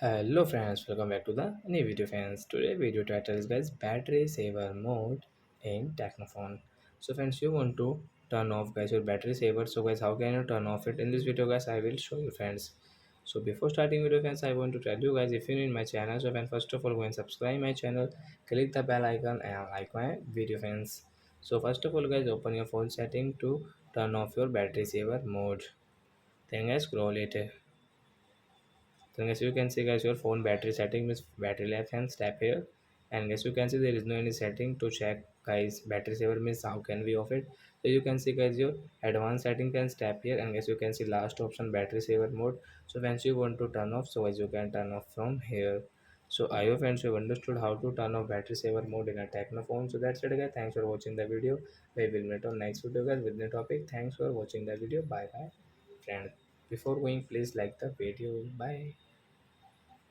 Hello friends, welcome back to the new video friends. Today video title is guys battery saver mode in Technophone. So friends, you want to turn off guys your battery saver. So guys, how can you turn off it? In this video guys, I will show you friends. So before starting video friends, I want to tell you guys if you're new in my channel. So friends, first of all go and subscribe my channel, click the bell icon and like my video friends. So first of all guys, open your phone setting to turn off your battery saver mode. Then guys, scroll it. So as you can see guys, your phone battery setting is battery life and tap here, and as you can see there is no any setting to check guys battery saver means how can we off it. So you can see guys your advanced setting can tap here, and as you can see last option battery saver mode. So once you want to turn off, so as you can turn off from here. So I hope friends you have understood how to turn off battery saver mode in a techno phone. So that's it guys, thanks for watching the video. We will meet on next video guys with new topic. Thanks for watching the video. Bye bye friend. Before going please like the video. Bye.